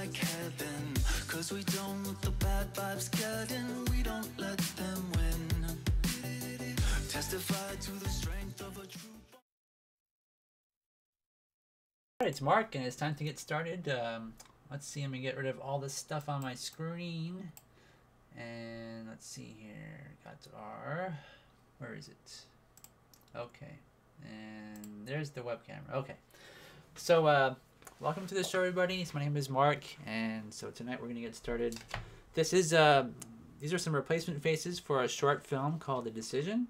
like heaven, 'cause we don't let the bad vibes get in, we don't let them win. Testify to the strength of a true. Alright, it's Mark, and it's time to get started. Let's see, I'm going to get rid of all this stuff on my screen. And let's see here. Got our... Where is it? Okay. And there's the web camera. Okay. So, welcome to the show, everybody. My name is Mark, and so tonight we're going to get started. This is, these are some replacement faces for a short film called The Decision.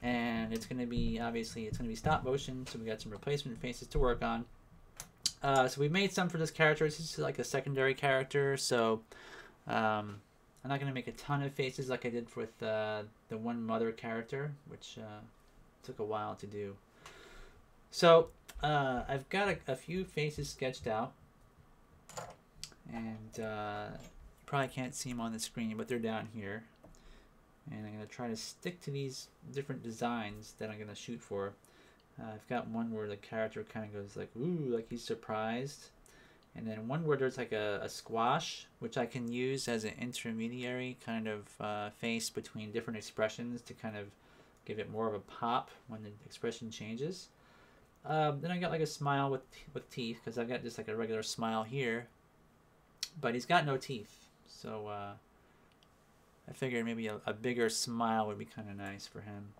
And it's going to be, obviously, it's going to be stop motion, so we got some replacement faces to work on. So we made some for this character. This is like a secondary character, so I'm not going to make a ton of faces like I did with the one mother character, which took a while to do. So I've got a few faces sketched out, and you probably can't see them on the screen, but they're down here. And I'm going to try to stick to these different designs that I'm going to shoot for. I've got one where the character kind of goes like, ooh, like he's surprised. And then one where there's like a squash, which I can use as an intermediary kind of face between different expressions to kind of give it more of a pop when the expression changes. Then I got like a smile with teeth, because I've got just like a regular smile here. But he's got no teeth. So I figured maybe a bigger smile would be kind of nice for him.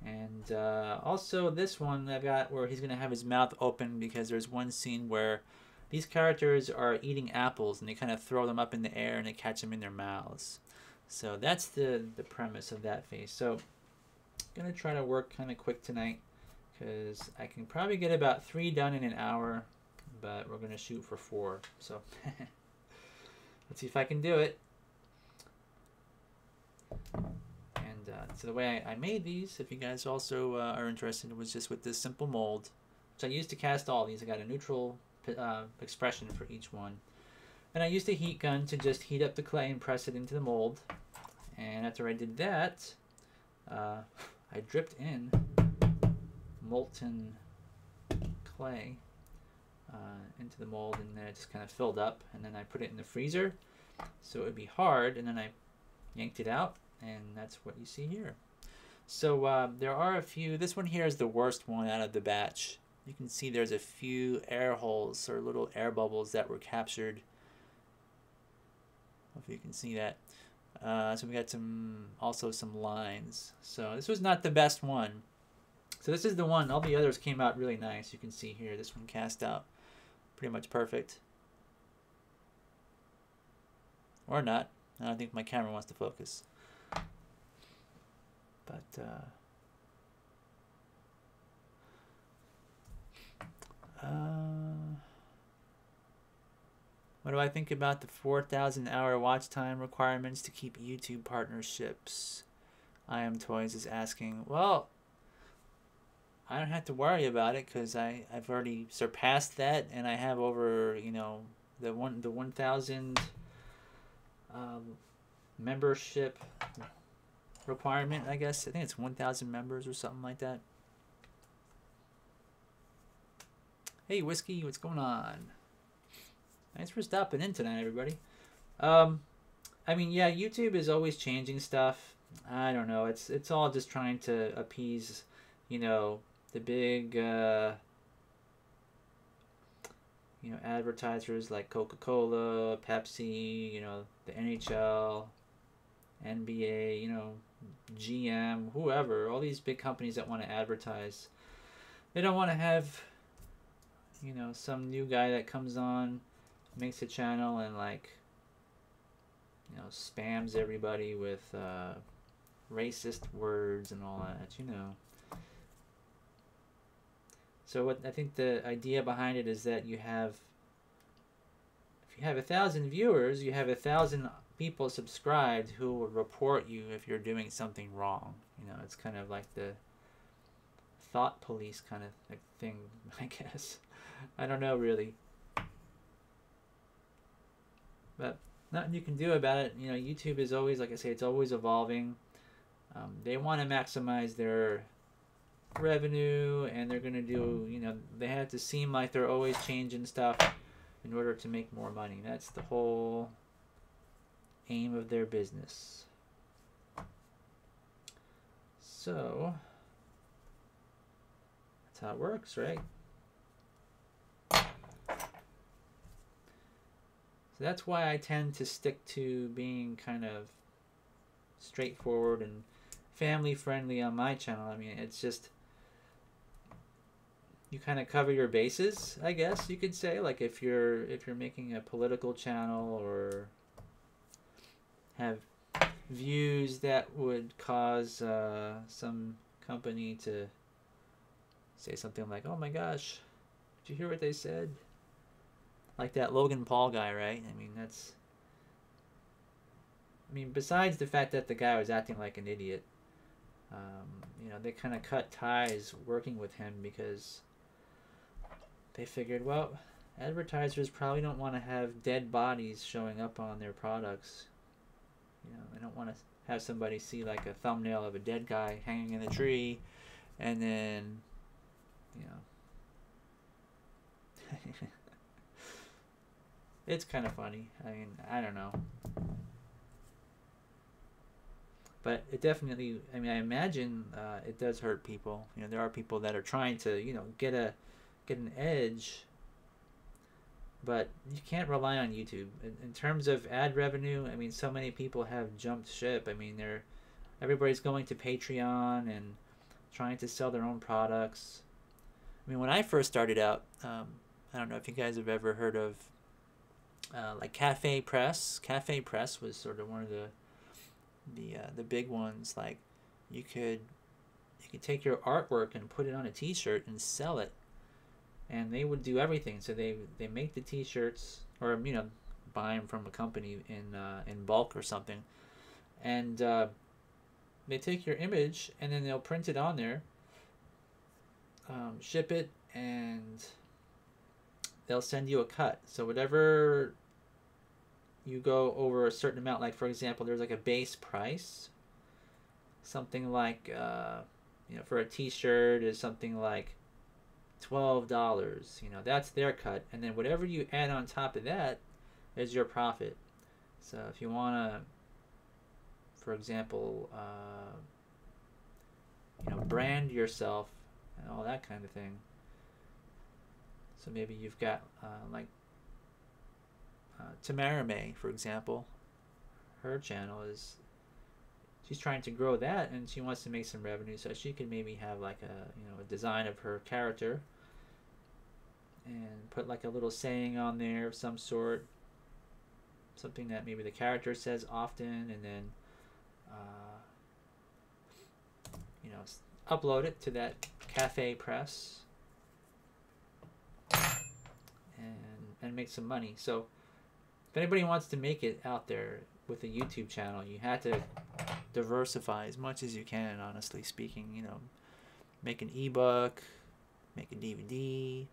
And also this one I've got where he's going to have his mouth open, because there's one scene where these characters are eating apples and they kind of throw them up in the air and they catch them in their mouths. So that's the premise of that face. So I'm going to try to work kind of quick tonight, because I can probably get about 3 done in an hour, but we're going to shoot for 4. So let's see if I can do it. So the way I made these, if you guys also are interested, was just with this simple mold, which I used to cast all these. I got a neutral expression for each one. And I used a heat gun to just heat up the clay and press it into the mold. And after I did that, I dripped in molten clay into the mold, and then it just kind of filled up. And then I put it in the freezer so it would be hard, and then I yanked it out. And that's what you see here. So there are a few. This one here is the worst one out of the batch. You can see there's a few air holes or little air bubbles that were captured. Hopefully you can see that. So we got also some lines. So this was not the best one. So this is the one. All the others came out really nice. You can see here. This one cast out pretty much perfect. Or not. I don't think my camera wants to focus. But what do I think about the 4,000-hour watch time requirements to keep YouTube partnerships? I Am Toys is asking. Well, I don't have to worry about it, because I've already surpassed that, and I have over, you know, the 1,000 membership requirement, I guess. I think it's 1,000 members or something like that. Hey, Whiskey, what's going on? Thanks for stopping in tonight, everybody. I mean, yeah, YouTube is always changing stuff. I don't know. It's all just trying to appease, you know, the big, you know, advertisers like Coca-Cola, Pepsi, you know, the NHL, NBA, you know, GM, whoever, all these big companies that want to advertise. They don't want to have, you know, some new guy that comes on, makes a channel, and like, you know, spams everybody with racist words and all that, you know. So what I think the idea behind it is that you have, if you have 1,000 viewers, you have 1,000 people subscribed who will report you if you're doing something wrong. You know, it's kind of like the thought police kind of thing, I guess. I don't know, really. But nothing you can do about it. You know, YouTube is always, like I say, it's always evolving. They want to maximize their revenue, and they're going to do, you know, they have to seem like they're always changing stuff in order to make more money. That's the whole aim of their business. So that's how it works, right? So that's why I tend to stick to being kind of straightforward and family friendly on my channel. I mean, it's just, you kind of cover your bases, I guess you could say. Like if you're making a political channel or have views that would cause some company to say something like, "Oh my gosh, did you hear what they said?" Like that Logan Paul guy, right? I mean, besides the fact that the guy was acting like an idiot, you know, they kind of cut ties working with him because they figured, well, advertisers probably don't want to have dead bodies showing up on their products. You know, they don't want to have somebody see like a thumbnail of a dead guy hanging in a tree, and then, you know, it's kind of funny. I mean, I don't know. But it definitely, I mean, I imagine it does hurt people. You know, there are people that are trying to, you know, get an edge, but you can't rely on YouTube. In terms of ad revenue, I mean, so many people have jumped ship. I mean, everybody's going to Patreon and trying to sell their own products. I mean, when I first started out, I don't know if you guys have ever heard of like Cafe Press. Cafe Press was sort of one of the big ones. Like you could take your artwork and put it on a t-shirt and sell it, and they would do everything. So they make the t-shirts, or you know, buy them from a company in bulk or something, and they take your image and then they'll print it on there, ship it, and they'll send you a cut. So whatever you go over a certain amount, like for example, there's like a base price, something like you know, for a t-shirt is something like $12. You know, that's their cut, and then whatever you add on top of that is your profit. So if you want to, for example, you know, brand yourself and all that kind of thing. So maybe you've got like Tamara May, for example. Her channel is, she's trying to grow that, and she wants to make some revenue, so she could maybe have like a design of her character and put like a little saying on there of some sort, something that maybe the character says often, and then you know, upload it to that Cafe Press and make some money. So if anybody wants to make it out there with a YouTube channel, you have to diversify as much as you can, honestly speaking. You know, make an ebook, make a DVD.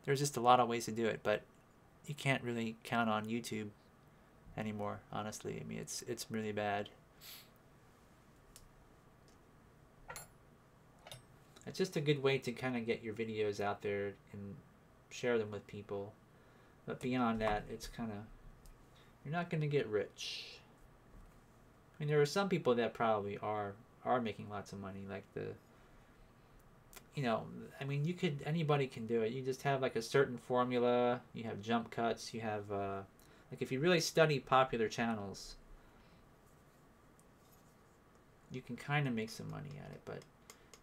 There's just a lot of ways to do it, but you can't really count on YouTube anymore, honestly. I mean, it's really bad. It's just a good way to kind of get your videos out there and share them with people. But beyond that, it's kind of, you're not going to get rich. I mean, there are some people that probably are making lots of money, like you know, I mean, anybody can do it. You just have like a certain formula. You have jump cuts. You have, like if you really study popular channels, you can kind of make some money at it. But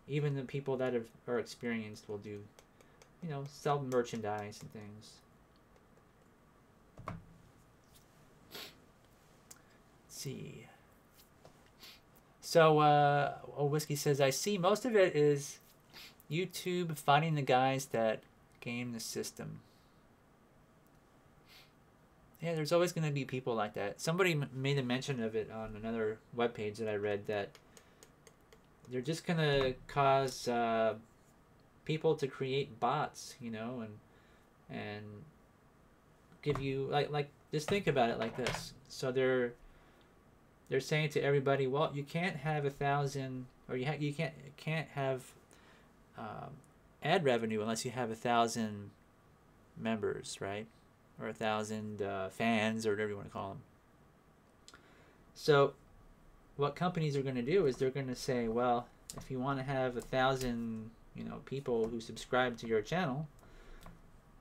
even the people that are experienced will do, you know, sell merchandise and things. Let's see. So, Whiskey says, I see most of it is YouTube finding the guys that game the system. Yeah, there's always going to be people like that. Somebody made a mention of it on another webpage that I read, that they're just going to cause people to create bots, you know, and give you, like just think about it like this. So they're saying to everybody, well, you can't have 1,000, or you can't have ad revenue unless you have 1,000 members, right? Or 1,000 fans, or whatever you want to call them. So what companies are going to do is they're going to say, well, if you want to have 1,000, people who subscribe to your channel,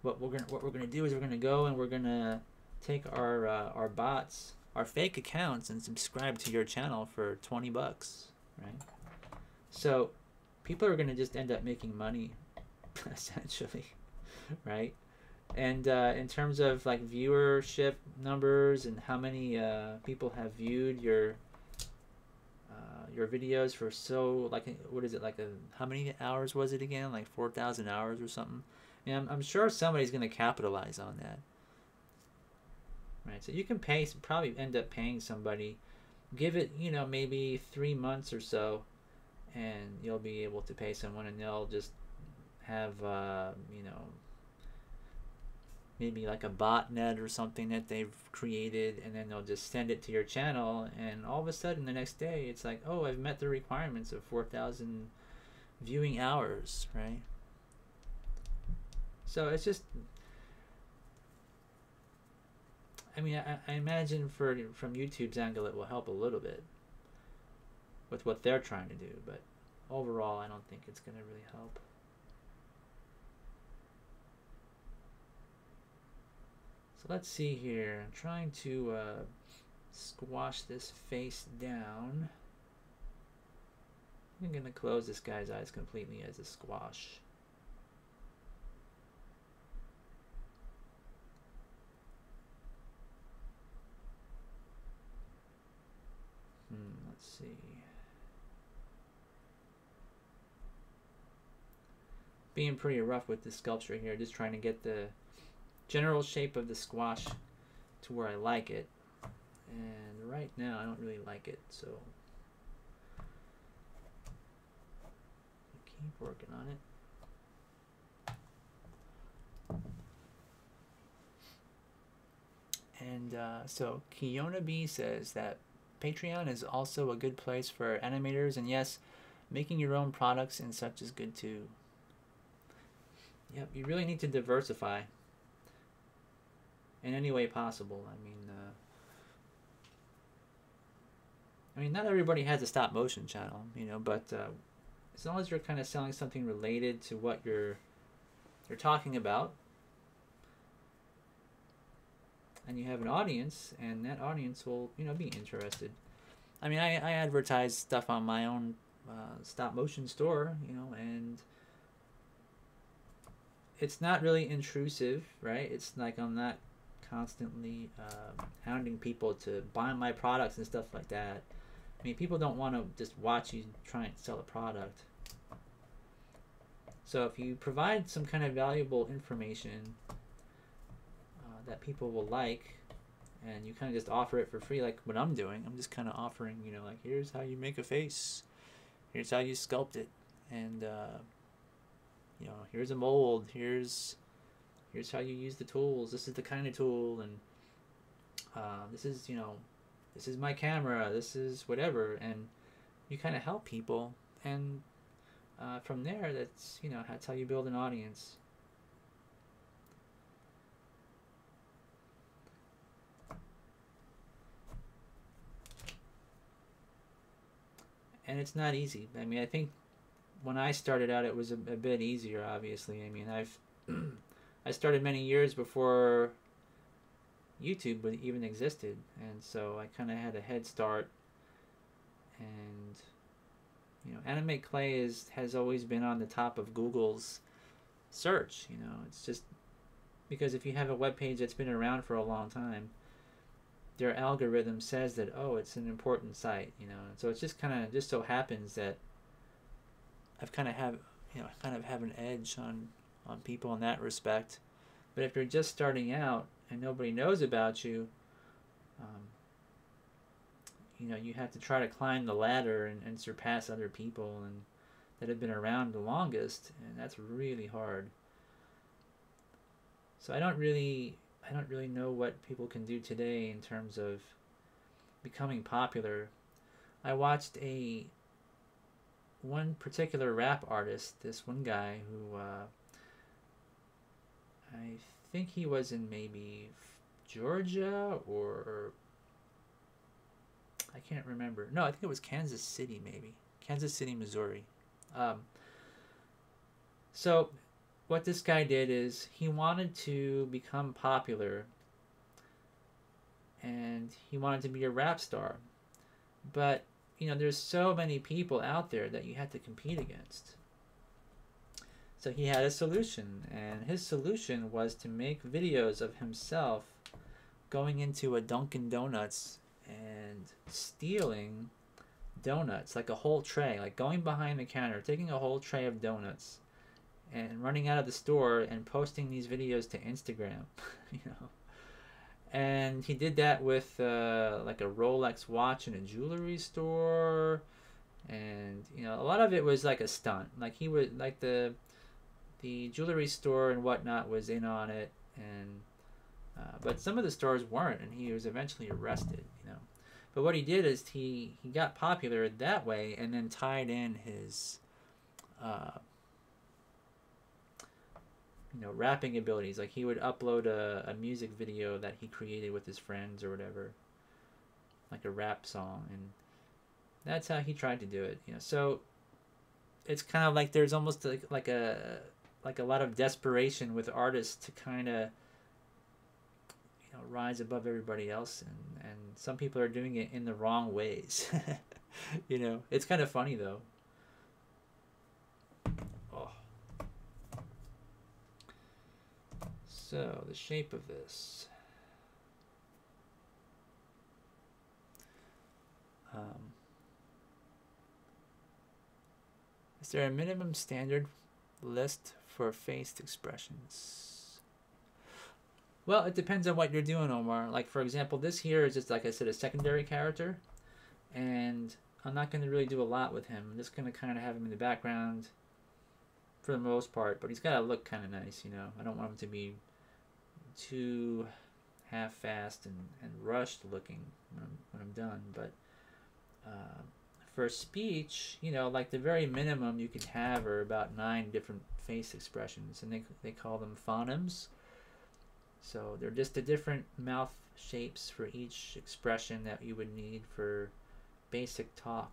what we're going to do is we're going to go and we're going to take our bots, our fake accounts, and subscribe to your channel for $20, right? So people are going to just end up making money, essentially, right? And in terms of like viewership numbers and how many people have viewed your videos for, so like, what is it, like how many hours was it again, like 4,000 hours or something? And I'm sure somebody's going to capitalize on that, right? So you can probably end up paying somebody, give it maybe 3 months or so, and you'll be able to pay someone, and they'll just have maybe like a botnet or something that they've created, and then they'll just send it to your channel, and all of a sudden the next day it's like, oh, I've met the requirements of 4,000 viewing hours, right? So it's just, I mean, I imagine from YouTube's angle it will help a little bit with what they're trying to do, but overall I don't think it's going to really help. So let's see here. I'm trying to squash this face down. I'm going to close this guy's eyes completely as a squash. Let's see. Being pretty rough with the sculpture here, just trying to get the general shape of the squash to where I like it. And right now I don't really like it, so keep working on it. And so Kiona B says that Patreon is also a good place for animators, and yes, making your own products and such is good too. Yep, you really need to diversify in any way possible. I mean, not everybody has a stop motion channel, but as long as you're kind of selling something related to what you're talking about, and you have an audience, and that audience will, be interested. I mean, I advertise stuff on my own stop motion store, and it's not really intrusive, right? It's like I'm not constantly hounding people to buy my products and stuff like that. I mean, people don't want to just watch you try and sell a product. So if you provide some kind of valuable information that people will like, and you kind of just offer it for free, like what I'm doing, I'm just kind of offering, like, here's how you make a face, here's how you sculpt it, and here's a mold, here's how you use the tools, this is the kind of tool, and this is this is my camera, this is whatever, and you kind of help people, and from there, that's how you build an audience. And it's not easy. I mean, I think when I started out, it was a bit easier, obviously. I mean, I started many years before YouTube even existed, and so I kind of had a head start. And Animate Clay has always been on the top of Google's search. It's just because if you have a web page that's been around for a long time, their algorithm says that, oh, it's an important site, so it's just just so happens that I've kind of have an edge on people in that respect. But if you're just starting out and nobody knows about you, you have to try to climb the ladder and surpass other people and that have been around the longest, and that's really hard. So I don't really know what people can do today in terms of becoming popular. I watched a one particular rap artist, this one guy who I think he was in maybe Georgia or I can't remember. No, I think it was Kansas City, maybe Kansas City, Missouri. Um, so what this guy did is he wanted to become popular and he wanted to be a rap star. But, you know, there's so many people out there that you had to compete against. So he had a solution, and his solution was to make videos of himself going into a Dunkin' Donuts and stealing donuts, like a whole tray, like going behind the counter, taking a whole tray of donuts and running out of the store and posting these videos to Instagram, you know. And he did that with like a Rolex watch in a jewelry store, and you know, a lot of it was like a stunt. Like he would, like the jewelry store and whatnot was in on it, and but some of the stores weren't, and he was eventually arrested. You know, but what he did is he got popular that way, and then tied in his you know, rapping abilities. Like he would upload a music video that he created with his friends or whatever, like a rap song, and that's how he tried to do it. You know, so it's kind of like there's almost like a lot of desperation with artists to kind of, you know, rise above everybody else, and some people are doing it in the wrong ways. You know, it's kind of funny though. So, the shape of this. Is there a minimum standard list for faced expressions? Well, it depends on what you're doing, Omar. Like, for example, this here is just, like I said, a secondary character. And I'm not going to really do a lot with him. I'm just going to kind of have him in the background for the most part. But he's got to look kind of nice, you know. I don't want him to be too half-assed and rushed looking when I'm done. But for speech, you know, like the very minimum you can have are about 9 different face expressions, and they call them phonemes. So they're just the different mouth shapes for each expression that you would need for basic talk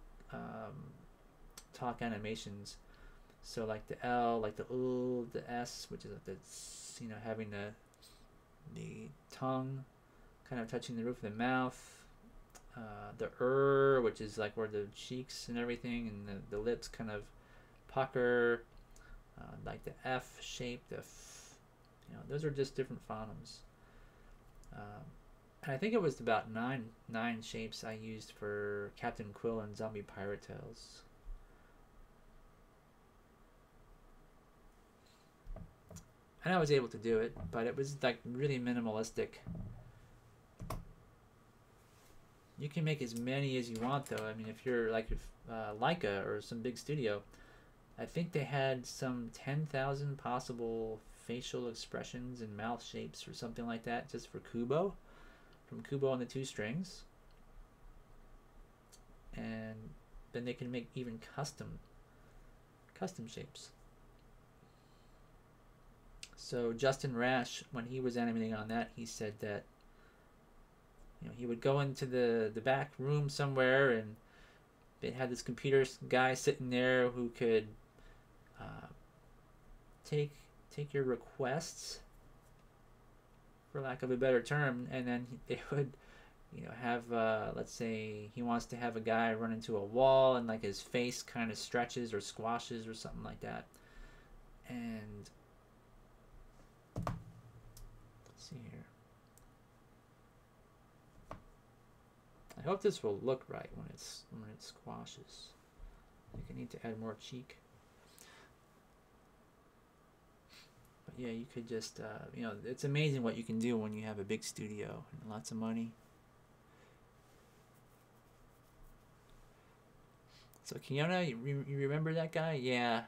animations. So like the L, like the U, the S, which is like the, you know, having the tongue kind of touching the roof of the mouth, the which is like where the cheeks and everything and the lips kind of pucker, like the F shape, the F, you know, those are just different phonemes. And I think it was about nine shapes I used for Captain Quill and Zombie Pirate Tales. And I was able to do it, but it was like really minimalistic. You can make as many as you want, though. I mean, if you're like Leica or some big studio, I think they had some 10,000 possible facial expressions and mouth shapes or something like that just for Kubo, from Kubo and the Two Strings. And then they can make even custom shapes. So Justin Rash, when he was animating on that, he said that, you know, he would go into the back room somewhere, and they had this computer guy sitting there who could take your requests, for lack of a better term, and then they would, you know, have let's say he wants to have a guy run into a wall and like his face kind of stretches or squashes or something like that, and let's see here. I hope this will look right when it squashes. I think I need to add more cheek. But yeah, you could just, you know, it's amazing what you can do when you have a big studio and lots of money. So Kiona, you remember that guy? Yeah.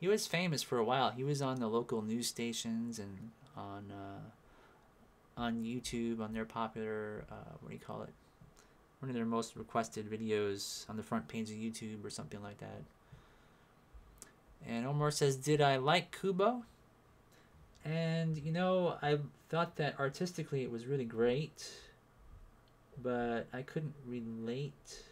He was famous for a while. He was on the local news stations and on YouTube, on their popular, what do you call it? One of their most requested videos on the front page of YouTube or something like that. And Omar says, did I like Kubo? And, you know, I thought that artistically it was really great, but I couldn't relate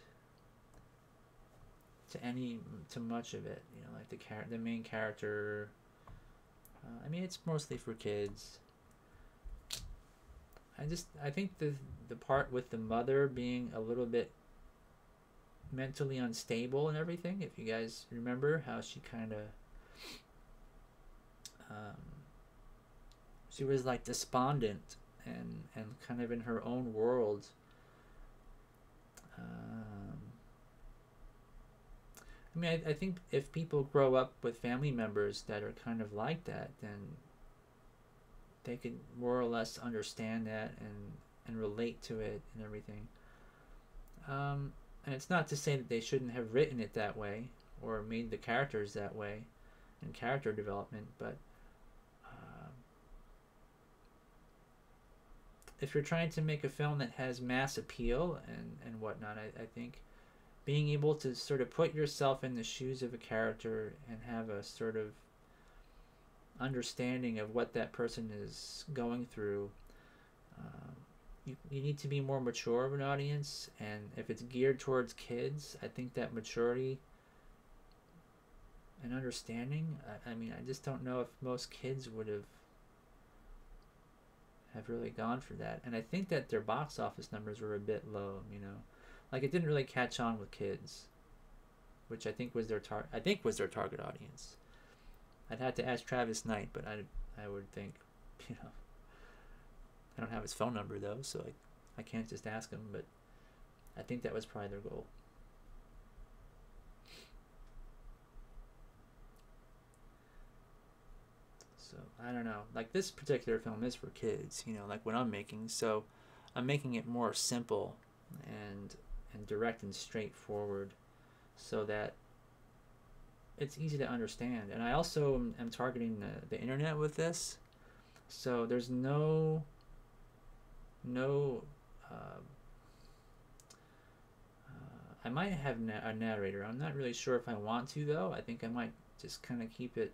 to much of it. You know, like the main character. I mean, it's mostly for kids. I think the part with the mother being a little bit mentally unstable and everything. If you guys remember how she kind of, she was like despondent and kind of in her own world. I mean, I think if people grow up with family members that are kind of like that, then they could more or less understand that and relate to it and everything. And it's not to say that they shouldn't have written it that way or made the characters that way in character development, but if you're trying to make a film that has mass appeal and whatnot, I think being able to sort of put yourself in the shoes of a character and have a sort of understanding of what that person is going through, you need to be more mature of an audience. And if it's geared towards kids, I think that maturity and understanding, I mean, I just don't know if most kids would have really gone for that. And I think that their box office numbers were a bit low, you know, like it didn't really catch on with kids, which I think was their target audience. I'd have to ask Travis Knight, but I would think, you know, I don't have his phone number though, so I can't just ask him, but I think that was probably their goal. So I don't know, like this particular film is for kids, you know, like what I'm making, so I'm making it more simple and direct and straightforward so that it's easy to understand. And I also am targeting the internet with this, so there's no I might have a narrator. I'm not really sure if I want to though. I think I might just kind of keep it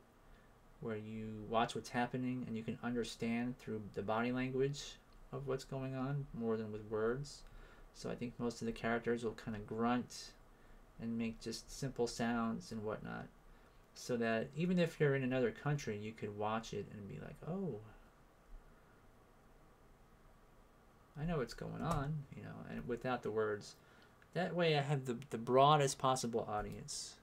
where you watch what's happening and you can understand through the body language of what's going on more than with words. So I think most of the characters will kind of grunt and make just simple sounds and whatnot, so that even if you're in another country, you could watch it and be like, oh, I know what's going on, you know, and without the words. That way I have the broadest possible audience.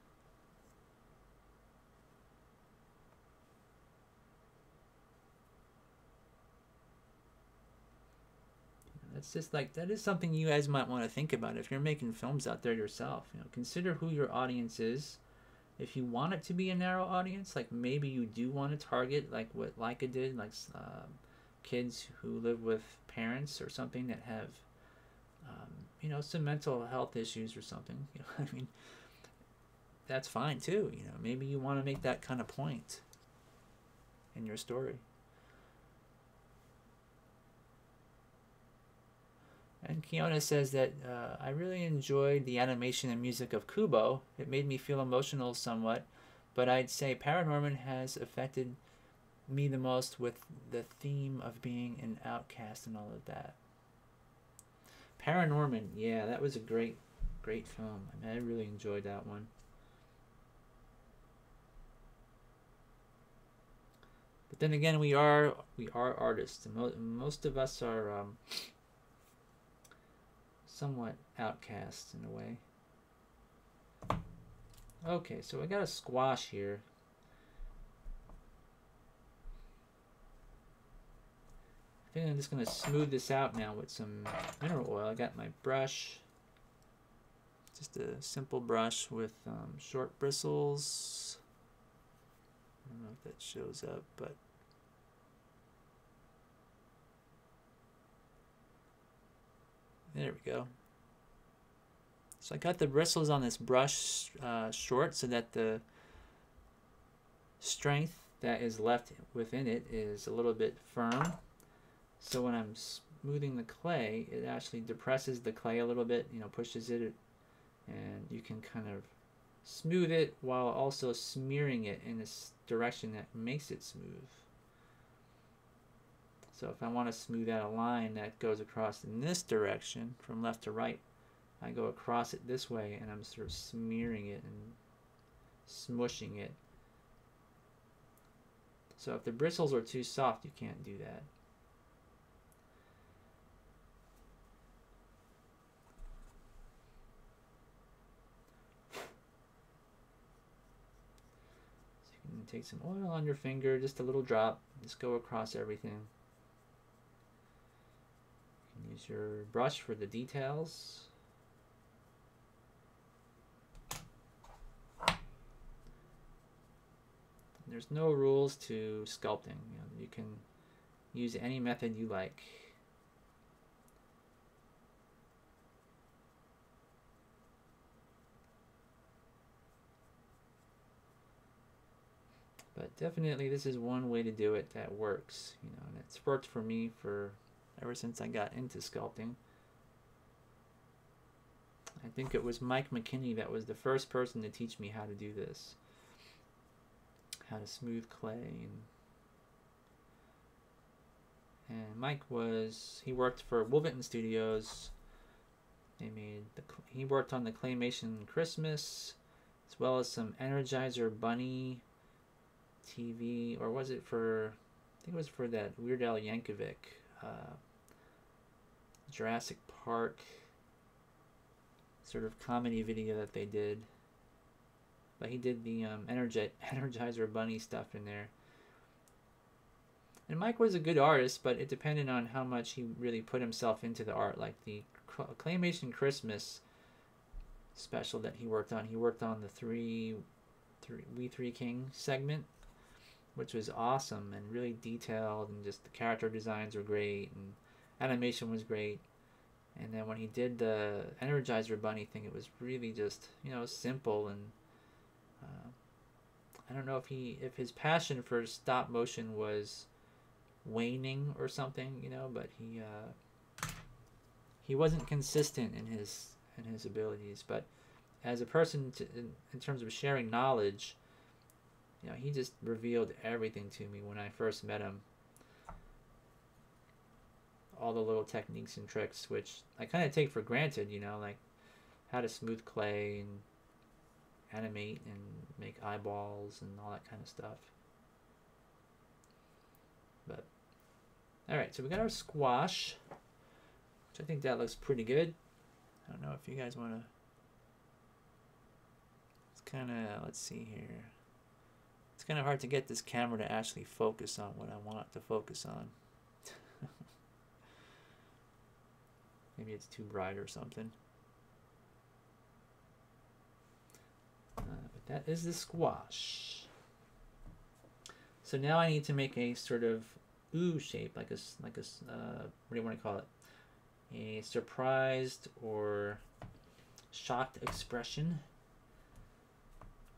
That's just like, that is something you guys might want to think about if you're making films out there yourself. You know, consider who your audience is. If you want it to be a narrow audience, like maybe you do want to target like what Leica did, like kids who live with parents or something that have, you know, some mental health issues or something. You know, I mean, that's fine too. You know, maybe you want to make that kind of point in your story. And Kiona says that I really enjoyed the animation and music of Kubo. It made me feel emotional somewhat, but I'd say Paranorman has affected me the most with the theme of being an outcast and all of that. Paranorman, yeah, that was a great film. I mean, I really enjoyed that one. But then again, we are artists, and most of us are somewhat outcast in a way. Okay, so I got a squash here. I think I'm just going to smooth this out now with some mineral oil. I got my brush. Just a simple brush with short bristles. I don't know if that shows up, but there we go. So I got the bristles on this brush short so that the strength that is left within it is a little bit firm. So when I'm smoothing the clay, it actually depresses the clay a little bit, you know, pushes it, and you can kind of smooth it while also smearing it in this direction that makes it smooth. So if I want to smooth out a line that goes across in this direction from left to right, I go across it this way and I'm sort of smearing it and smushing it. So if the bristles are too soft, you can't do that. So you can take some oil on your finger, just a little drop, just go across everything. You can use your brush for the details. There's no rules to sculpting. You can use any method you like. But definitely this is one way to do it that works, and it's worked for me ever since I got into sculpting. I think it was Mike McKinney that was the first person to teach me how to do this. How to smooth clay. And Mike he worked for Wolverton Studios. He worked on the Claymation Christmas, as well as some Energizer Bunny TV, or was it for, I think it was for that Weird Al Yankovic Jurassic Park sort of comedy video that they did. But he did the Energizer Bunny stuff in there. And Mike was a good artist, but it depended on how much he really put himself into the art. Like the Claymation Christmas special that he worked on the We Three King segment, which was awesome and really detailed, and just the character designs were great and animation was great. And then when he did the Energizer Bunny thing, it was really just, simple, and I don't know if his passion for stop motion was waning or something, but he wasn't consistent in his abilities. But as a person in terms of sharing knowledge, he just revealed everything to me when I first met him. All the little techniques and tricks, which I kind of take for granted, like how to smooth clay and animate and make eyeballs and all that kind of stuff. But alright, so we got our squash, which I think that looks pretty good. I don't know if you guys want to, it's kind of, let's see here, it's kind of hard to get this camera to actually focus on what I want it to focus on. Maybe it's too bright or something. But that is the squash. So now I need to make a sort of ooh shape, like a what do you want to call it? A surprised or shocked expression.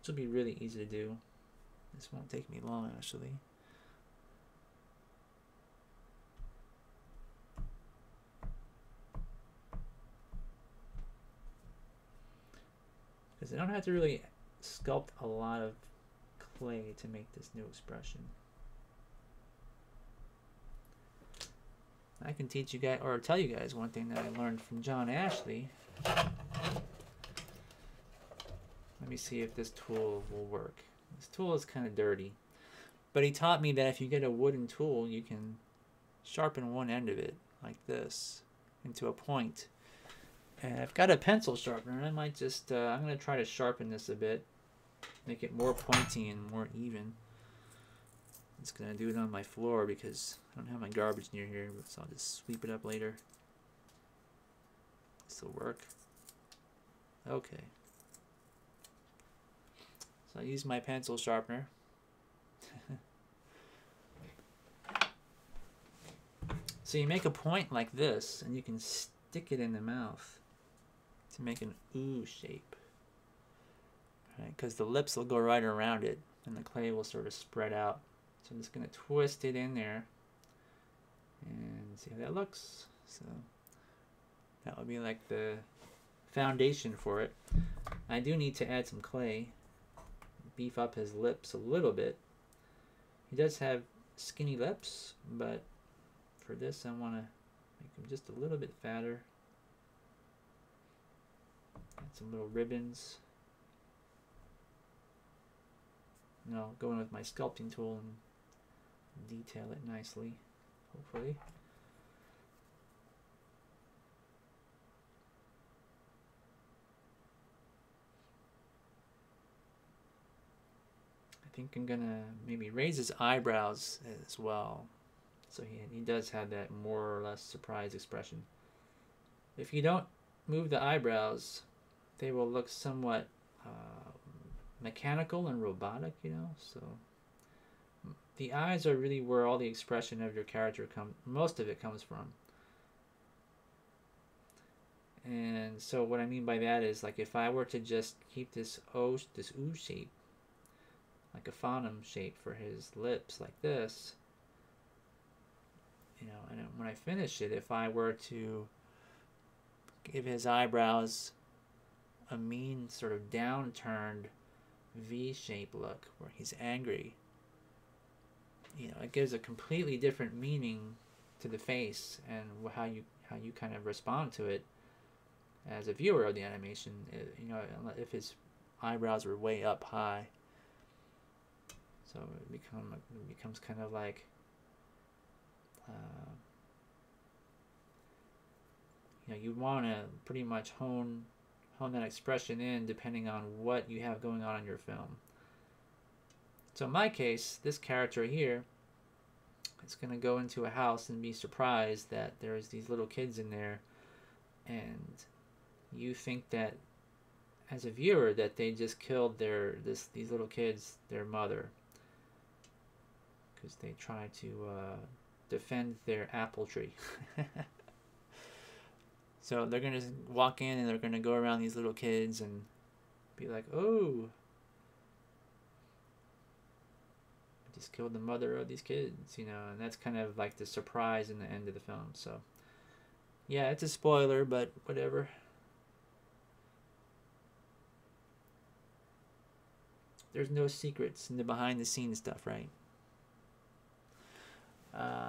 This will be really easy to do. This won't take me long, actually. Because I don't have to really sculpt a lot of clay to make this new expression. I can teach you guys, or tell you guys, one thing that I learned from John Ashley. Let me see if this tool will work. This tool is kind of dirty, but he taught me that if you get a wooden tool, you can sharpen one end of it like this into a point. And I've got a pencil sharpener, and I might just, I'm going to try to sharpen this a bit, make it more pointy and more even. I'm just going to do it on my floor because I don't have my garbage near here, so I'll just sweep it up later. This will work. Okay. So I use my pencil sharpener. So you make a point like this, and you can stick it in the mouth to make an ooh shape. Right, because the lips will go right around it, and the clay will sort of spread out. So I'm just going to twist it in there and see how that looks. So that would be like the foundation for it. I do need to add some clay, beef up his lips a little bit. He does have skinny lips, but for this I want to make him just a little bit fatter. Add some little ribbons. And I'll go in with my sculpting tool and detail it nicely, hopefully. I think I'm gonna maybe raise his eyebrows as well, so he does have that more or less surprised expression. If you don't move the eyebrows, they will look somewhat mechanical and robotic, you know. So the eyes are really where all the expression of your character most of it comes from. And so what I mean by that is, like, if I were to just keep this O shape, like a phonem shape for his lips, like this, you know, and when I finish it, if I were to give his eyebrows a mean sort of downturned V-shaped look where he's angry, you know, it gives a completely different meaning to the face and how you kind of respond to it as a viewer of the animation. You know, if his eyebrows were way up high, so it becomes kind of like you know, you want to pretty much hone that expression in depending on what you have going on in your film. So in my case, this character here is going to go into a house and be surprised that there's these little kids in there, and you think that as a viewer that they just killed these little kids, their mother, because they try to defend their apple tree. So they're going to walk in and they're going to go around these little kids and be like, oh, I just killed the mother of these kids, you know, and that's kind of like the surprise in the end of the film. So yeah, it's a spoiler, but whatever. There's no secrets in the behind the scenes stuff, right?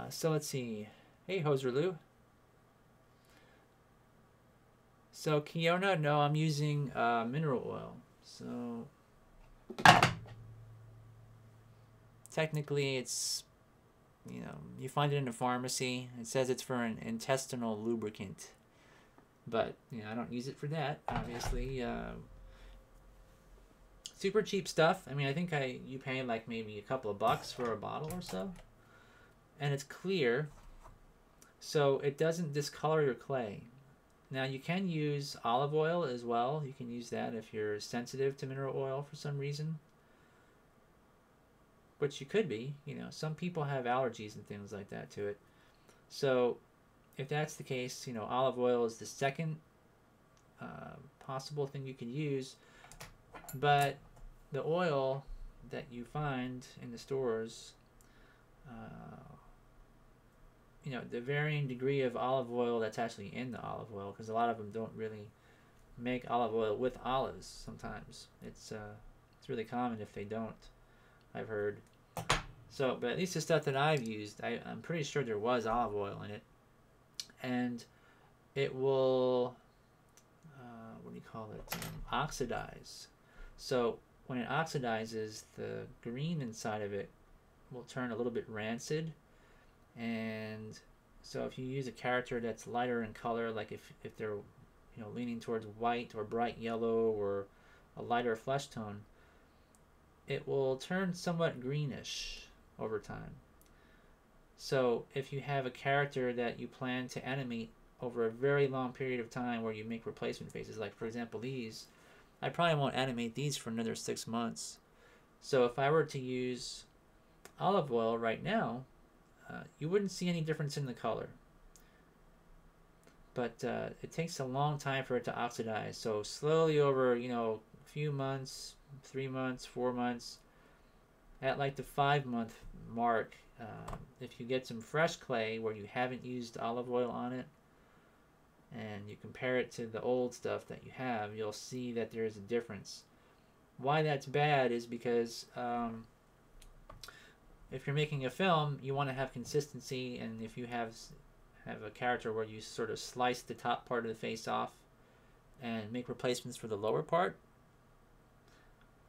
So let's see. Hey, Hoserloo. So Kiona, no, I'm using mineral oil. So technically it's, you know, you find it in a pharmacy. It says it's for an intestinal lubricant. But, you know, I don't use it for that, obviously. Super cheap stuff. I mean, I think you pay like maybe a couple of bucks for a bottle or so. And it's clear, so it doesn't discolor your clay. Now you can use olive oil as well. You can use that if you're sensitive to mineral oil for some reason. Which you could be, you know, some people have allergies and things like that to it. So if that's the case, you know, olive oil is the second possible thing you could use. But the oil that you find in the stores, you know, the varying degree of olive oil that's actually in the olive oil, because a lot of them don't really make olive oil with olives sometimes. It's really common if they don't, I've heard. So, but at least the stuff that I've used, I'm pretty sure there was olive oil in it. And it will, what do you call it, oxidize. So when it oxidizes, the green inside of it will turn a little bit rancid. And so if you use a character that's lighter in color, like if they're, you know, leaning towards white or bright yellow or a lighter flesh tone, it will turn somewhat greenish over time. So if you have a character that you plan to animate over a very long period of time where you make replacement faces, like for example these, I probably won't animate these for another 6 months. So if I were to use olive oil right now, you wouldn't see any difference in the color. But it takes a long time for it to oxidize. So slowly over, you know, a few months, 3 months, 4 months, at like the 5-month mark, if you get some fresh clay where you haven't used olive oil on it, and you compare it to the old stuff that you have, you'll see that there's a difference. Why that's bad is because if you're making a film, you want to have consistency, and if you have a character where you sort of slice the top part of the face off and make replacements for the lower part,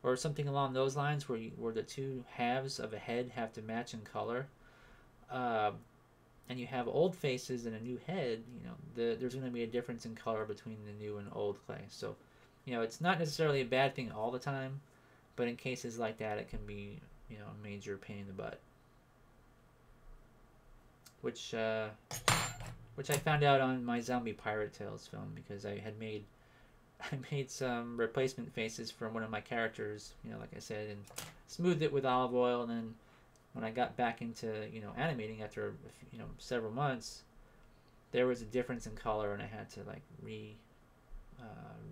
or something along those lines, where the two halves of a head have to match in color, and you have old faces and a new head, there's going to be a difference in color between the new and old clay. So, it's not necessarily a bad thing all the time, but in cases like that, it can be, a major pain in the butt. Which I found out on my Zombie Pirate Tales film, because I made some replacement faces for one of my characters, like I said, and smoothed it with olive oil, and then when I got back into, animating after, several months, there was a difference in color, and I had to like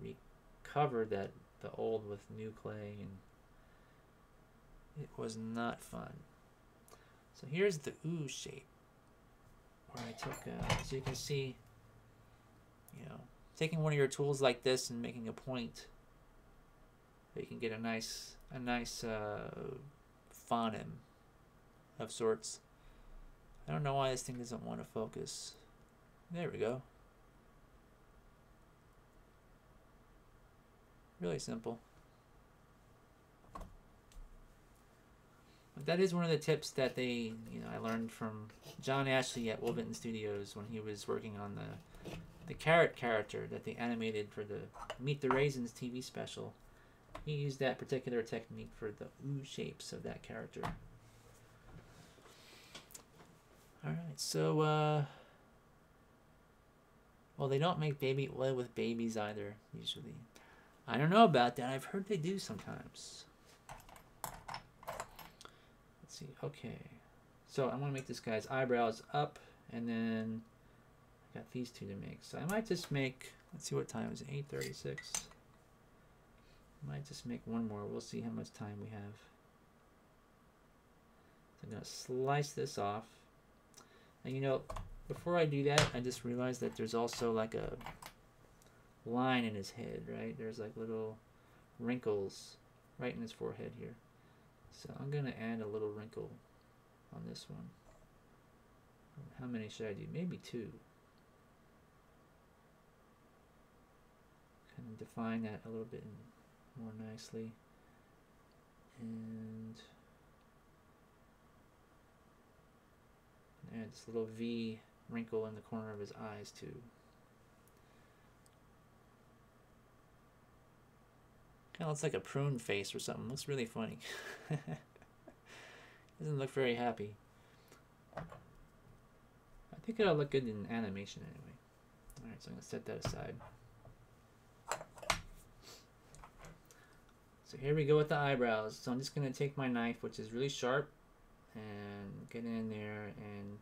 recover the old with new clay, and it was not fun. So here's the ooh shape, where I took, so you can see, taking one of your tools like this and making a point, so you can get a nice phoneme of sorts. I don't know why this thing doesn't want to focus. There we go. Really simple. But that is one of the tips that I learned from John Ashley at Wolverton Studios when he was working on the carrot character that they animated for the Meet the Raisins TV special. He used that particular technique for the ooh shapes of that character. Alright, so, well, they don't make baby oil with babies either, usually. I don't know about that. I've heard they do sometimes. Let's see. Okay. So I'm going to make this guy's eyebrows up, and then I got these two to make. So I might just make, let's see what time is it, 8:36. I might just make one more. We'll see how much time we have. So I'm going to slice this off. And before I do that, I just realized that there's also like a line in his head, right? There's like little wrinkles right in his forehead here. So I'm going to add a little wrinkle on this one. How many should I do? Maybe 2. Kind of define that a little bit more nicely. And add this little V wrinkle in the corner of his eyes too. Kind of looks like a prune face or something. Looks really funny. Doesn't look very happy. I think it'll look good in animation anyway. Alright, so I'm going to set that aside. So here we go with the eyebrows. So I'm just going to take my knife, which is really sharp, and get in there and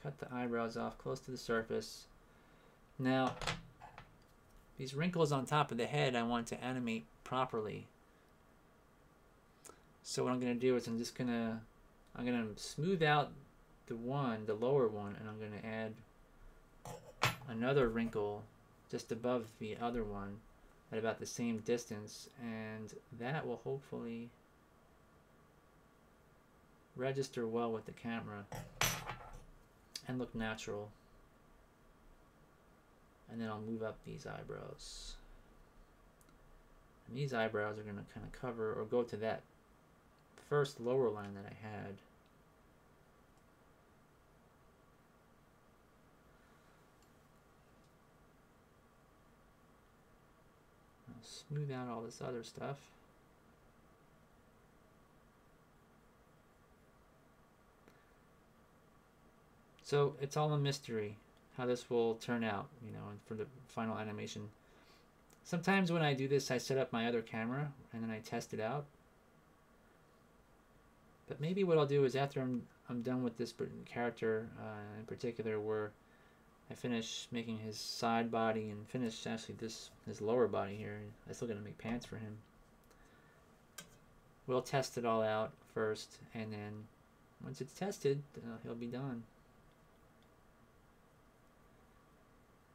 cut the eyebrows off close to the surface. Now, these wrinkles on top of the head I want to animate properly. So what I'm going to do is I'm going to smooth out the lower one, and I'm going to add another wrinkle just above the other one at about the same distance, and that will hopefully register well with the camera and look natural. And then I'll move up these eyebrows. And these eyebrows are going to kind of cover or go to that first lower line that I had. I'll smooth out all this other stuff. So it's all a mystery how this will turn out, and for the final animation. Sometimes when I do this, I set up my other camera and then I test it out. But maybe what I'll do is after I'm done with this character in particular, where I finish making his side body and finish actually his lower body here. I'm still gonna make pants for him. We'll test it all out first, and then once it's tested, he'll be done.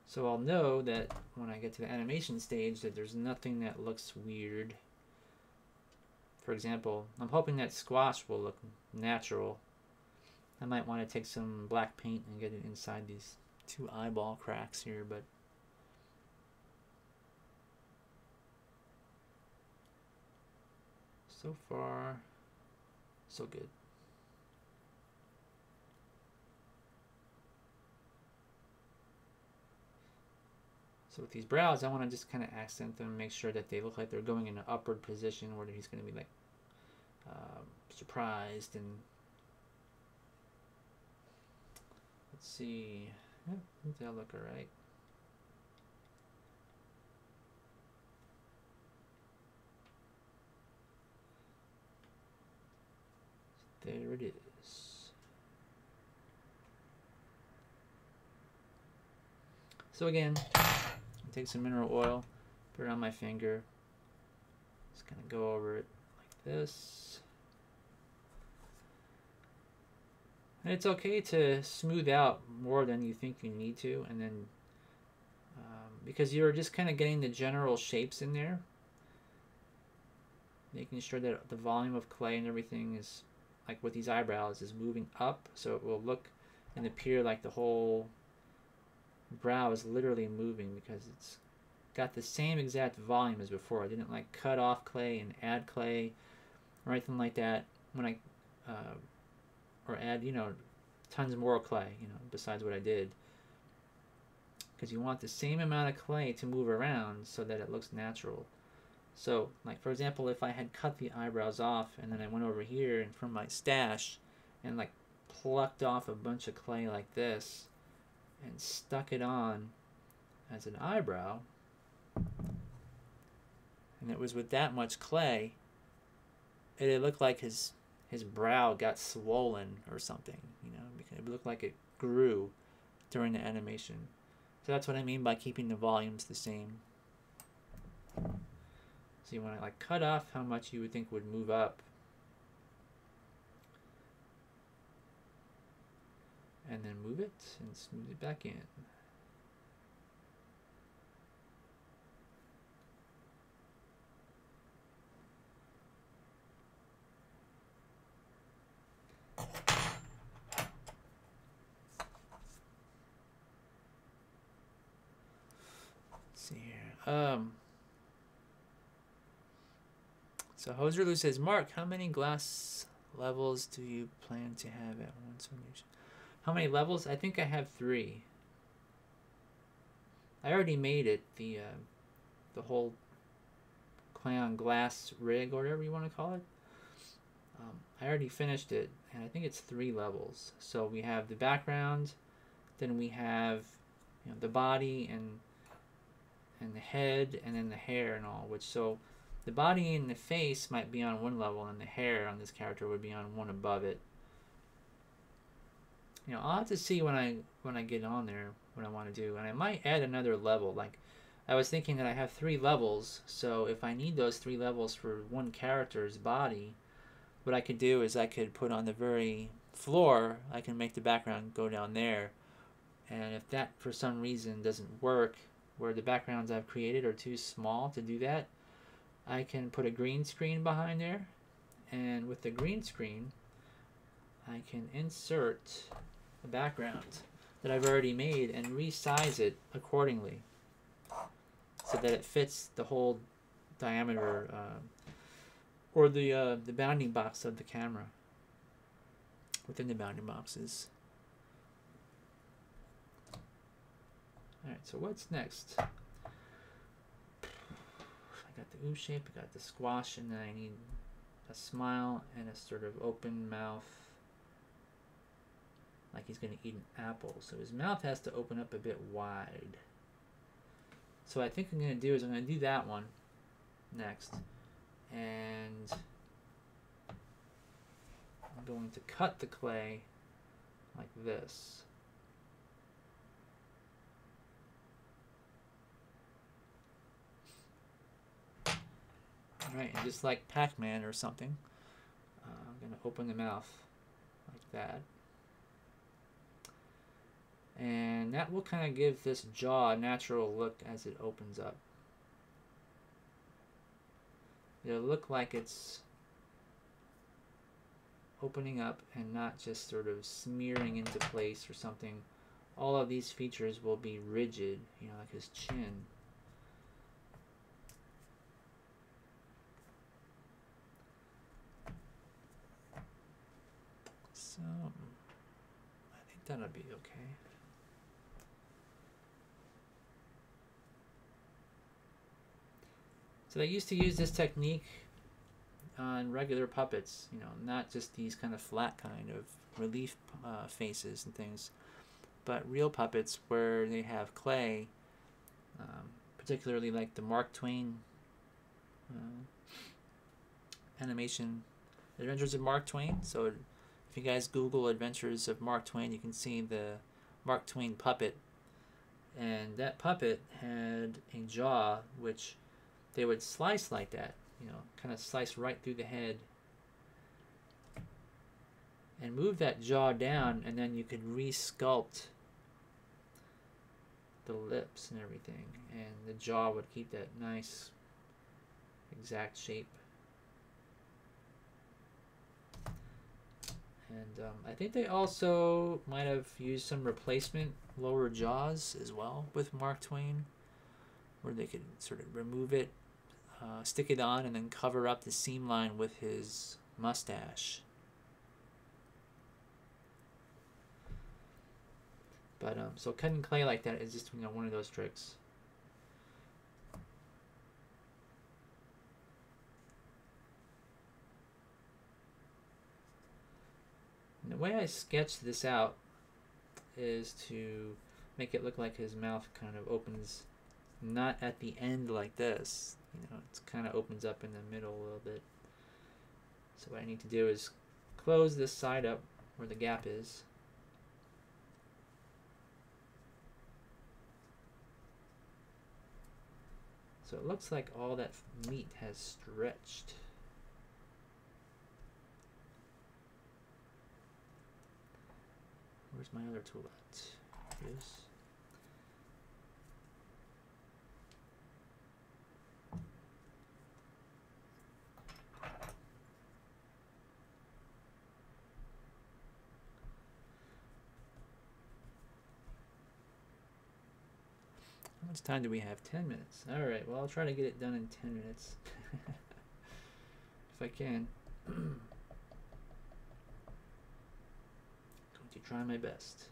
So I'll know that when I get to the animation stage that there's nothing that looks weird. For example, I'm hoping that squash will look natural. I might want to take some black paint and get it inside these two eyeball cracks here, but so far, so good. So with these brows, I want to just kind of accent them, make sure that they look like they're going in an upward position where he's going to be like surprised. And let's see, yeah, I think they'll look all right. There it is. So again, take some mineral oil, put it on my finger, just kind of go over it like this. And it's okay to smooth out more than you think you need to, and then because you're just kind of getting the general shapes in there, making sure that the volume of clay and everything is, like with these eyebrows, is moving up, so it will look and appear like the whole brow is literally moving, because it's got the same exact volume as before. I didn't like cut off clay and add clay or anything like that when I or add, you know, tons more clay, you know, besides what I did, because you want the same amount of clay to move around so that it looks natural. So like for example, if I had cut the eyebrows off and then I went over here and from my stash and like plucked off a bunch of clay like this and stuck it on as an eyebrow, and it was with that much clay, it looked like his brow got swollen or something, you know, because it looked like it grew during the animation. So that's what I mean by keeping the volumes the same. So you want to like cut off how much you would think would move up, and then move it and smooth it back in. Let's see here. So Hoserlu says, Mark, how many glass levels do you plan to have at once? How many levels? I think I have 3. I already made it, the whole clay on glass rig, or whatever you want to call it. I already finished it, and I think it's 3 levels. So we have the background, then we have, you know, the body and the head, and then the hair and all. Which, so the body and the face might be on one level, and the hair on this character would be on one above it. You know, I'll have to see when I get on there what I want to do, and I might add another level. Like, I was thinking that I have 3 levels, so if I need those 3 levels for one character's body, what I could do is I could put on the very floor, I can make the background go down there, and if that for some reason doesn't work, where the backgrounds I've created are too small to do that, I can put a green screen behind there, and with the green screen I can insert a background that I've already made and resize it accordingly so that it fits the whole diameter or the bounding box of the camera within the bounding boxes. Alright, so what's next? I got the O shape, I got the squash, and then I need a smile and a sort of open mouth, like he's going to eat an apple. So his mouth has to open up a bit wide. So what I think I'm going to do is I'm going to do that one next. And I'm going to cut the clay like this. Alright, and just like Pac-Man or something, I'm going to open the mouth like that. And And that will kind of give this jaw a natural look as it opens up. It'll look like it's opening up and not just sort of smearing into place or something. All of these features will be rigid, you know, like his chin. So, I think that'll be okay. So they used to use this technique on regular puppets, you know, not just these kind of flat kind of relief faces and things, but real puppets where they have clay, particularly like the Mark Twain animation, Adventures of Mark Twain. So if you guys Google Adventures of Mark Twain, you can see the Mark Twain puppet, and that puppet had a jaw which they would slice like that, you know, kind of slice right through the head and move that jaw down, and then you could re-sculpt the lips and everything, and the jaw would keep that nice exact shape. And I think they also might have used some replacement lower jaws as well with Mark Twain, where they could sort of remove it, stick it on, and then cover up the seam line with his mustache. But so cutting clay like that is just, you know, one of those tricks. And the way I sketched this out is to make it look like his mouth kind of opens not at the end like this, you know, it kind of opens up in the middle a little bit. So what I need to do is close this side up where the gap is. So it looks like all that meat has stretched. Where's my other tool at? Here it is. How much time do we have? 10 minutes. Alright, well, I'll try to get it done in 10 minutes. If I can. Going to try my best.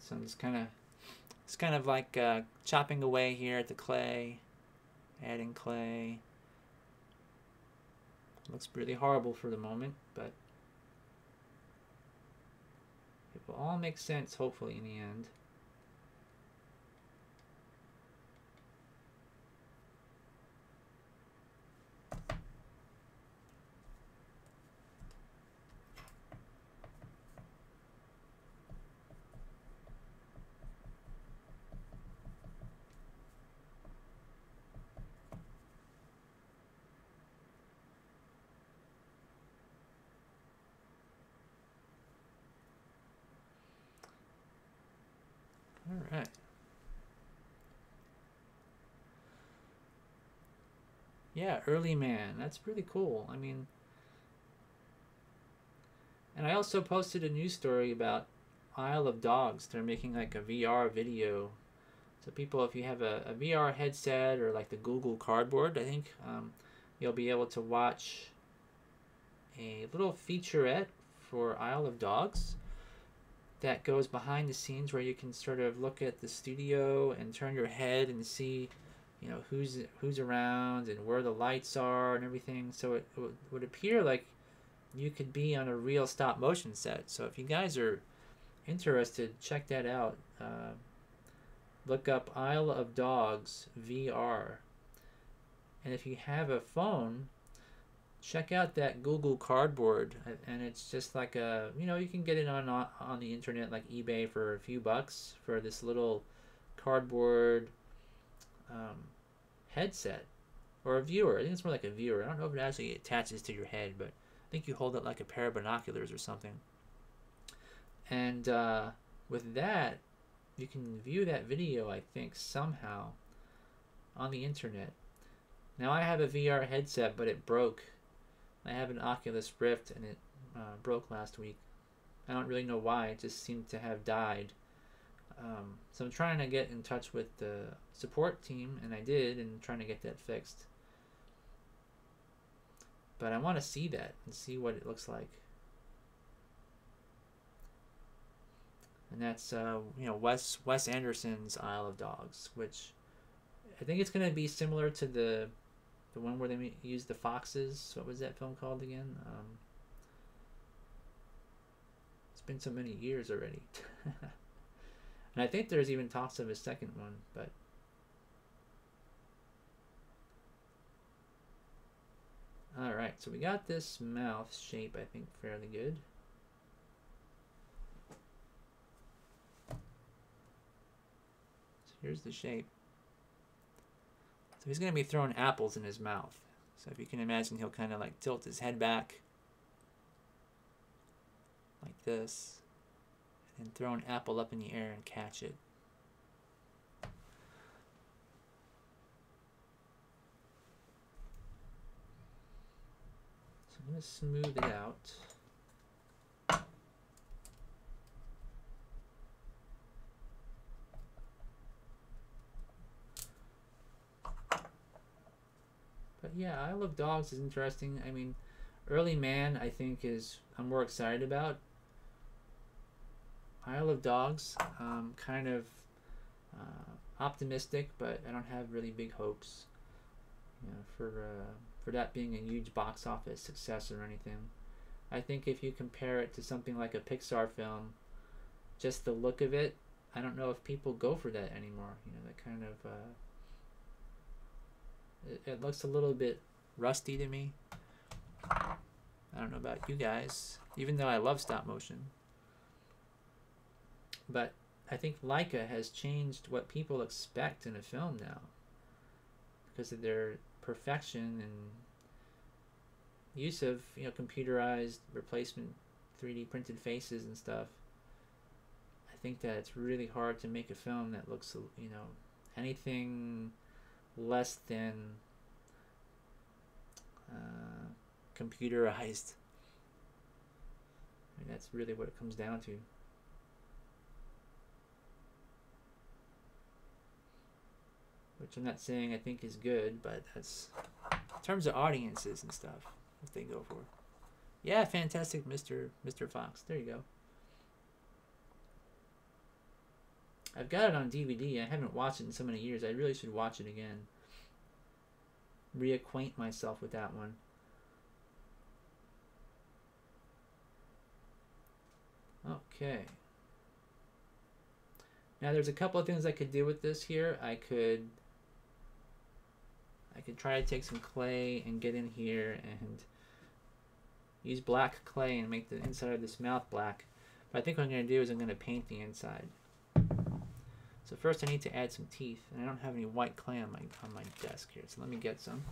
So it's kind of like chopping away here at the clay, adding clay. Looks really horrible for the moment, but it will all make sense hopefully in the end. All right. Yeah, early man. That's pretty cool. I mean, and I also posted a news story about Isle of Dogs. They're making like a VR video. So people, if you have a VR headset or like the Google Cardboard, I think you'll be able to watch a little featurette for Isle of Dogs that goes behind the scenes, where you can sort of look at the studio and turn your head and see, you know, who's around and where the lights are and everything. So it would appear like you could be on a real stop motion set. So if you guys are interested, check that out. Look up Isle of Dogs VR, And if you have a phone, check out that Google Cardboard, and it's just like a, you know, you can get it on the internet like eBay for a few bucks for this little cardboard headset or a viewer. I think it's more like a viewer. I don't know if it actually attaches to your head, but I think you hold it like a pair of binoculars or something. And with that, you can view that video, I think, somehow on the internet. Now I have a VR headset, but it broke. I have an Oculus Rift, and it broke last week. I don't really know why. It just seemed to have died. So I'm trying to get in touch with the support team, and I did, and trying to get that fixed. But I want to see that and see what it looks like. And that's you know, Wes Anderson's Isle of Dogs, which I think it's going to be similar to the one where they used the foxes. What was that film called again? It's been so many years already. And I think there's even talks of a second one, but alright, so we got this mouth shape, I think, fairly good. So here's the shape. So he's going to be throwing apples in his mouth. So if you can imagine, he'll kind of like tilt his head back like this, and throw an apple up in the air and catch it. So I'm going to smooth it out. But yeah, Isle of Dogs is interesting. I mean, Early Man, I think, I'm more excited about. Isle of Dogs, kind of optimistic, but I don't have really big hopes, you know, for that being a huge box office success or anything. I think if you compare it to something like a Pixar film, just the look of it, I don't know if people go for that anymore. You know, that kind of it looks a little bit rusty to me. I don't know about you guys, even though I love stop motion. But I think Leica has changed what people expect in a film now because of their perfection and use of, you know, computerized replacement 3D printed faces and stuff. I think that it's really hard to make a film that looks, you know, anything less than computerized. I mean, that's really what it comes down to. Which I'm not saying I think is good, but that's in terms of audiences and stuff, what they go for. Yeah, fantastic, Mr. Fox. There you go. I've got it on DVD. I haven't watched it in so many years. I really should watch it again. Reacquaint myself with that one. Okay. Now there's a couple of things I could do with this here. I could try to take some clay and get in here and use black clay and make the inside of this mouth black. But I think what I'm going to do is I'm going to paint the inside. So first I need to add some teeth, and I don't have any white clay on my desk here, so let me get some.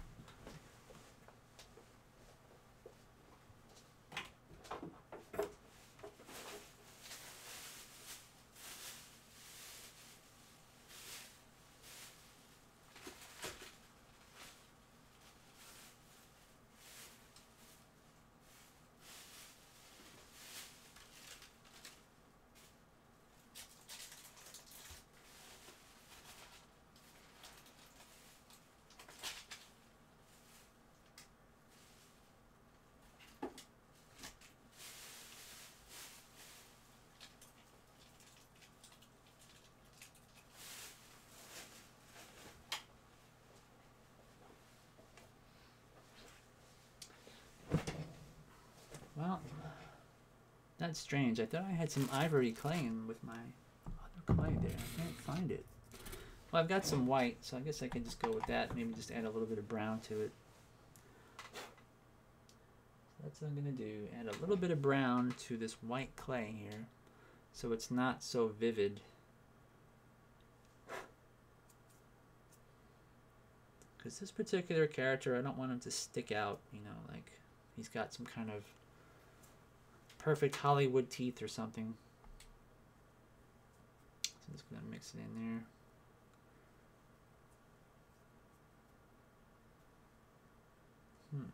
Well, that's strange. I thought I had some ivory clay in with my other clay there. I can't find it. Well, I've got some white, so I guess I can just go with that. Maybe just add a little bit of brown to it. So that's what I'm going to do. Add a little bit of brown to this white clay here, so it's not so vivid. Because this particular character, I don't want him to stick out, you know, like he's got some kind of perfect Hollywood teeth or something. So I'm just going to mix it in there. Okay.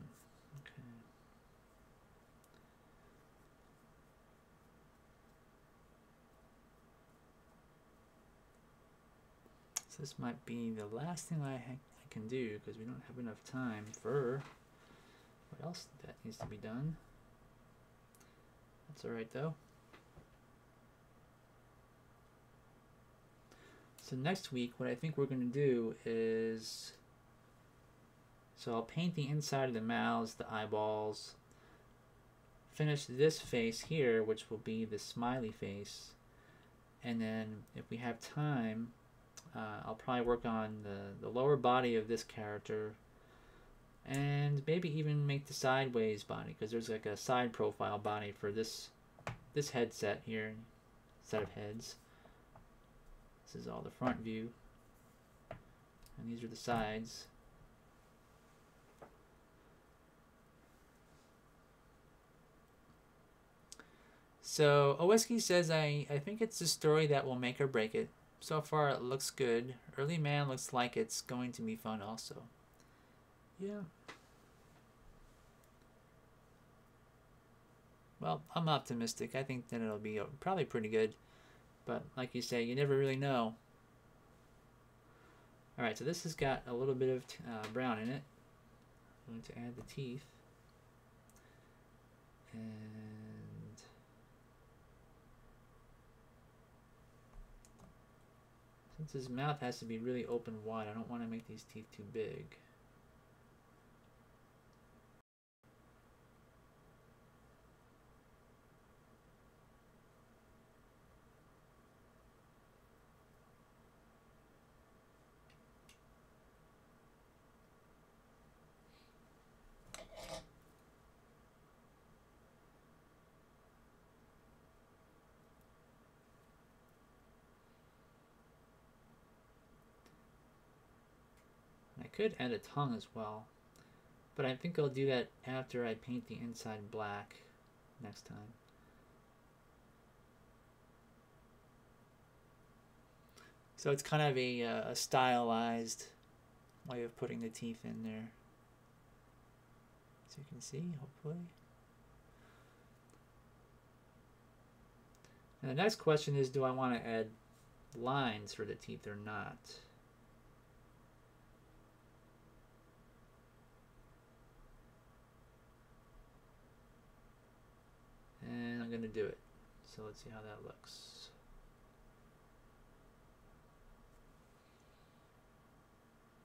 So this might be the last thing I can do because we don't have enough time for what else that needs to be done. That's alright though. So next week what I think we're going to do is, so I'll paint the inside of the mouths, the eyeballs, finish this face here, which will be the smiley face, and then if we have time, I'll probably work on the lower body of this character, and maybe even make the sideways body, because there's like a side profile body for this headset here, set of heads. This is all the front view, and these are the sides. So Oweski says, I think it's a story that will make or break it. So far it looks good. Early Man looks like it's going to be fun also. Yeah. Well, I'm optimistic. I think that it'll be probably pretty good. But like you say, you never really know. Alright, so this has got a little bit of brown in it. I'm going to add the teeth. And since his mouth has to be really open wide, I don't want to make these teeth too big. I could add a tongue as well, but I think I'll do that after I paint the inside black next time. So it's kind of a stylized way of putting the teeth in there, as you can see, hopefully. And the next question is, do I want to add lines for the teeth or not? And I'm going to do it. So let's see how that looks.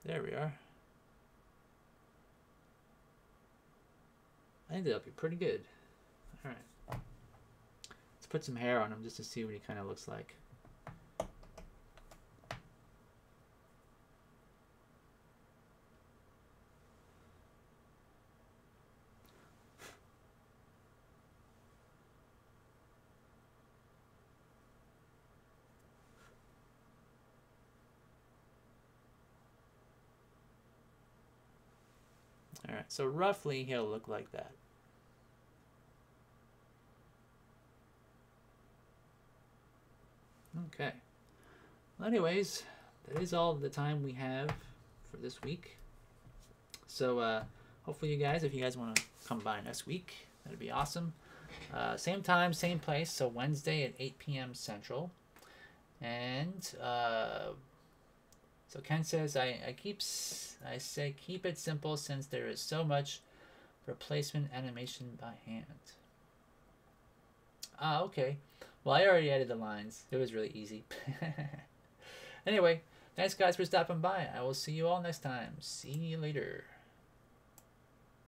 There we are. I think that'll be pretty good. Alright. Let's put some hair on him just to see what he kind of looks like. Alright, so roughly he'll look like that. Okay. Well, anyways, that is all the time we have for this week. So hopefully you guys, if you guys want to come by next week, that'd be awesome. Same time, same place, so Wednesday at 8 p.m. Central. And so Ken says, I say keep it simple since there is so much replacement animation by hand. Ah, okay. Well, I already added the lines. It was really easy. Anyway, thanks guys for stopping by. I will see you all next time. See you later.